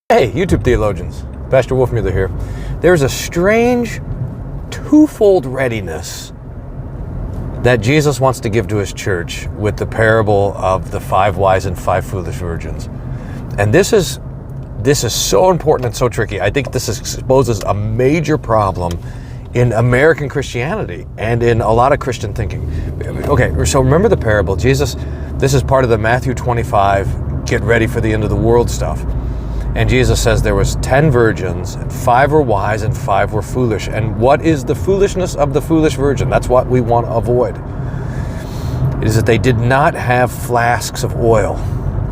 Hey, YouTube theologians, Pastor Wolfmueller here. There's a strange twofold readiness that Jesus wants to give to his church with the parable of the 5 wise and 5 foolish virgins. And this is so important and so tricky. I think this exposes a major problem in American Christianity and in a lot of Christian thinking. Okay, so remember the parable. Jesus, this is part of the Matthew 25, get ready for the end of the world stuff. And Jesus says there was 10 virgins, and 5 were wise and 5 were foolish. And what is the foolishness of the foolish virgin? That's what we want to avoid. It is that they did not have flasks of oil.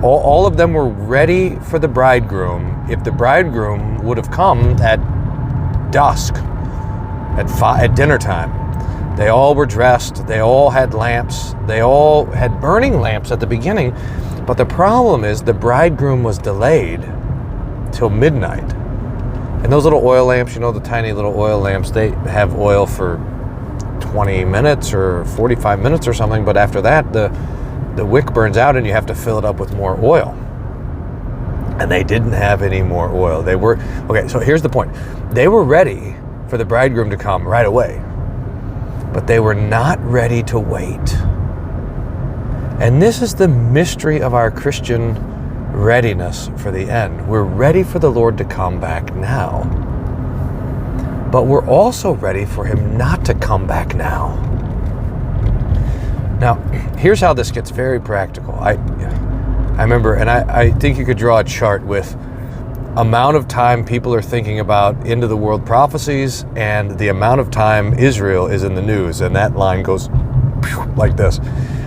All of them were ready for the bridegroom if the bridegroom would have come at dusk, at dinner time. They all were dressed, they all had lamps, they all had burning lamps at the beginning. But the problem is the bridegroom was delayed till midnight. And those little oil lamps, you know, the tiny little oil lamps, they have oil for 20 minutes or 45 minutes or something, but after that the wick burns out and you have to fill it up with more oil. And they didn't have any more oil. Okay, so here's the point. They were ready for the bridegroom to come right away, but they were not ready to wait. And this is the mystery of our Christian readiness for the end. We're ready for the Lord to come back now, but we're also ready for him not to come back now. Now, here's how this gets very practical. I remember, and I think you could draw a chart with amount of time people are thinking about end of the world prophecies and the amount of time Israel is in the news, and that line goes like this.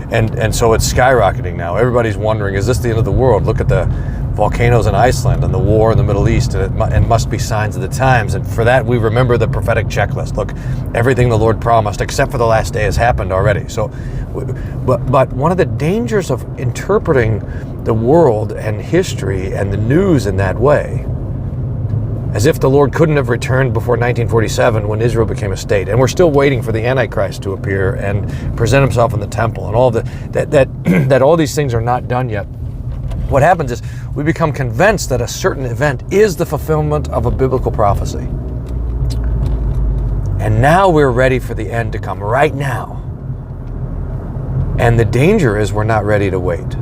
And so it's skyrocketing now. Everybody's wondering, is this the end of the world? Look at the volcanoes in Iceland and the war in the Middle East, and it must be signs of the times. And for that, we remember the prophetic checklist. Look, everything the Lord promised, except for the last day, has happened already. So, but one of the dangers of interpreting the world and history and the news in that way, as if the Lord couldn't have returned before 1947 when Israel became a state. And we're still waiting for the Antichrist to appear and present himself in the temple, and all that all these things are not done yet. What happens is we become convinced that a certain event is the fulfillment of a biblical prophecy. And now we're ready for the end to come right now. And the danger is we're not ready to wait.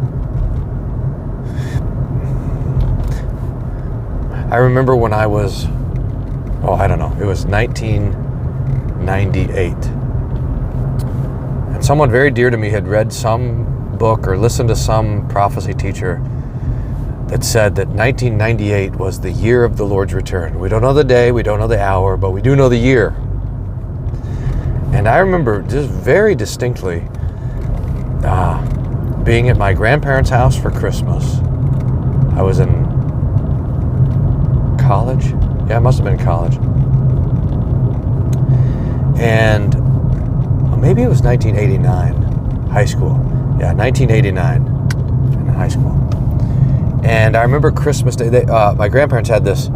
I remember when I was, it was 1998. And someone very dear to me had read some book or listened to some prophecy teacher that said that 1998 was the year of the Lord's return. We don't know the day, we don't know the hour, but we do know the year. And I remember just very distinctly being at my grandparents' house for Christmas. I was in college? Yeah, I must have been in college. And maybe it was 1989, high school. Yeah, 1989 in high school. And I remember Christmas Day, my grandparents had this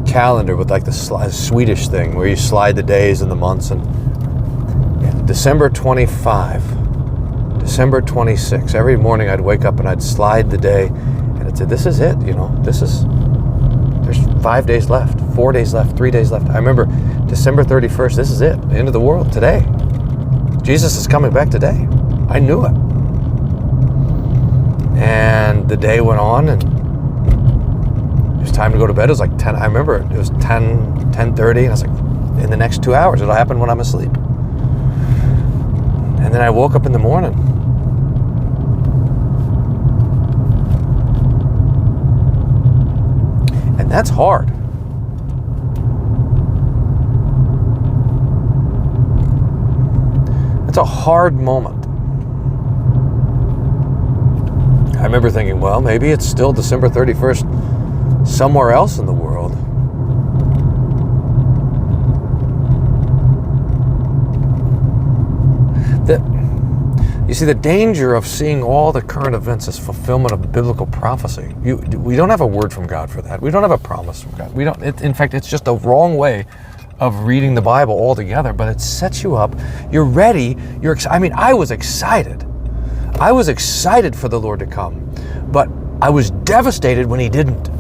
calendar with like the Swedish thing where you slide the days and the months. And December 25, December 26, every morning I'd wake up and I'd slide the day and it said, this is it, there's 5 days left, 4 days left, 3 days left. I remember December 31st, this is it, the end of the world, today. Jesus is coming back today. I knew it. And the day went on and it was time to go to bed. It was like 10, I remember it was 10:30, and I was like, in the next 2 hours, it'll happen when I'm asleep. And then I woke up in the morning. And that's hard. It's a hard moment. I remember thinking, well, maybe it's still December 31st somewhere else in the world. You see, the danger of seeing all the current events as fulfillment of biblical prophecy. We don't have a word from God for that. We don't have a promise from God. In fact, it's just a wrong way of reading the Bible altogether, but it sets you up. You're ready. I was excited. I was excited for the Lord to come, but I was devastated when he didn't.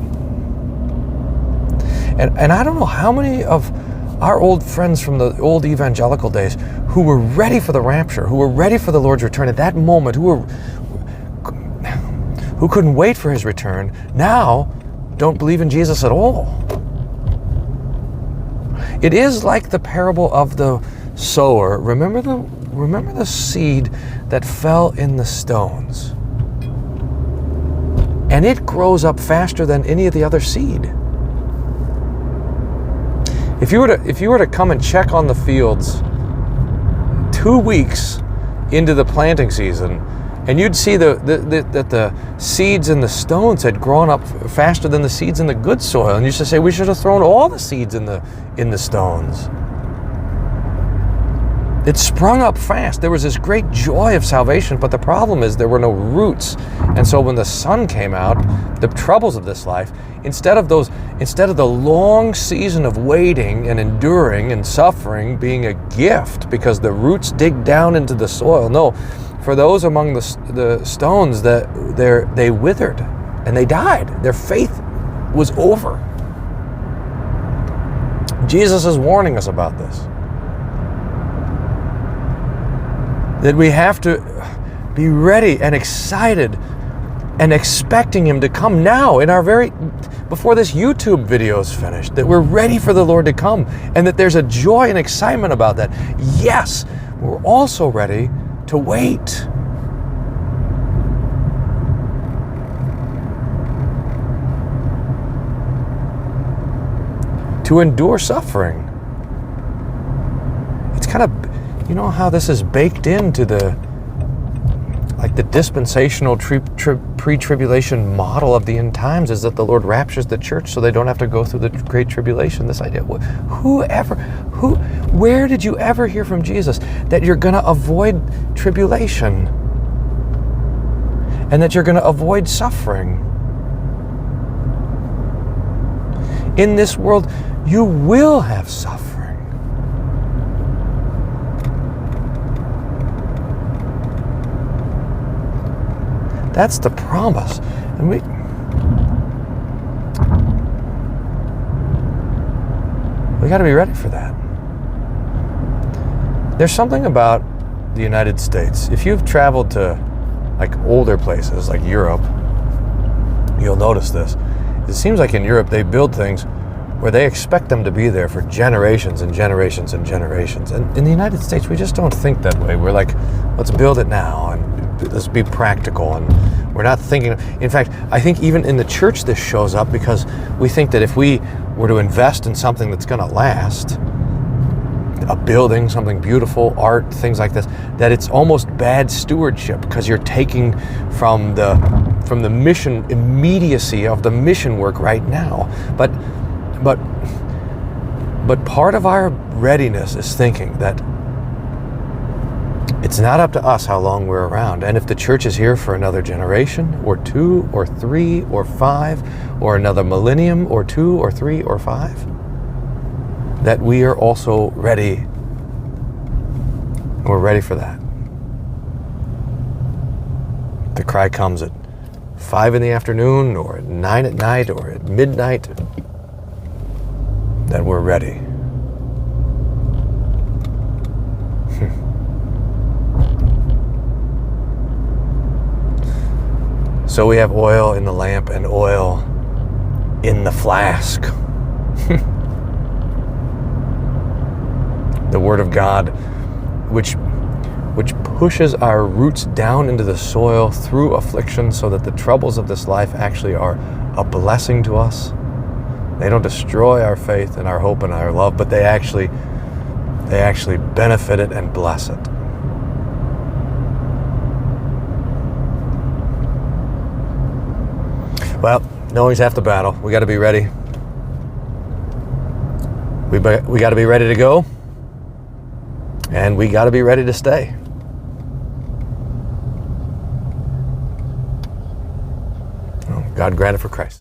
And I don't know how many of our old friends from the old evangelical days who were ready for the rapture, who were ready for the Lord's return at that moment, who couldn't wait for his return, now don't believe in Jesus at all. It is like the parable of the sower. Remember the seed that fell in the stones. And it grows up faster than any of the other seed. If you were to come and check on the fields 2 weeks into the planting season, and you'd see that the seeds in the stones had grown up faster than the seeds in the good soil, and you should say we should have thrown all the seeds in the stones. It sprung up fast. There was this great joy of salvation, but the problem is there were no roots. And so when the sun came out, the troubles of this life, instead of the long season of waiting and enduring and suffering being a gift because the roots dig down into the soil, no, for those among the stones, they withered and they died. Their faith was over. Jesus is warning us about this. That we have to be ready and excited and expecting him to come now before this YouTube video is finished, that we're ready for the Lord to come and that there's a joy and excitement about that. Yes, we're also ready to wait. To endure suffering. It's kind of, you know how this is baked into the dispensational pre-tribulation model of the end times, is that the Lord raptures the church so they don't have to go through the great tribulation. This idea, where did you ever hear from Jesus that you're going to avoid tribulation and that you're going to avoid suffering? In this world, you will have suffering. That's the promise. And we got to be ready for that. There's something about the United States. If you've traveled to older places like Europe, you'll notice this. It seems like in Europe they build things where they expect them to be there for generations and generations and generations. And in the United States, we just don't think that way. We're like, let's build it now and let's be practical. And we're not thinking. In fact, I think even in the church this shows up because we think that if we were to invest in something that's going to last, a building, something beautiful, art, things like this, that it's almost bad stewardship because you're taking from the mission immediacy of the mission work right now. But part of our readiness is thinking that it's not up to us how long we're around. And if the church is here for another generation or 2 or 3 or 5 or another millennium or 2 or 3 or 5, that we are also ready. We're ready for that. The cry comes at 5 in the afternoon or at 9 at night or at midnight, that we're ready. So we have oil in the lamp and oil in the flask. The Word of God, which pushes our roots down into the soil through affliction so that the troubles of this life actually are a blessing to us. They don't destroy our faith and our hope and our love, but they actually benefit it and bless it. Well, knowing's half the battle. We got to be ready. We got to be ready to go. And we got to be ready to stay. God grant it for Christ.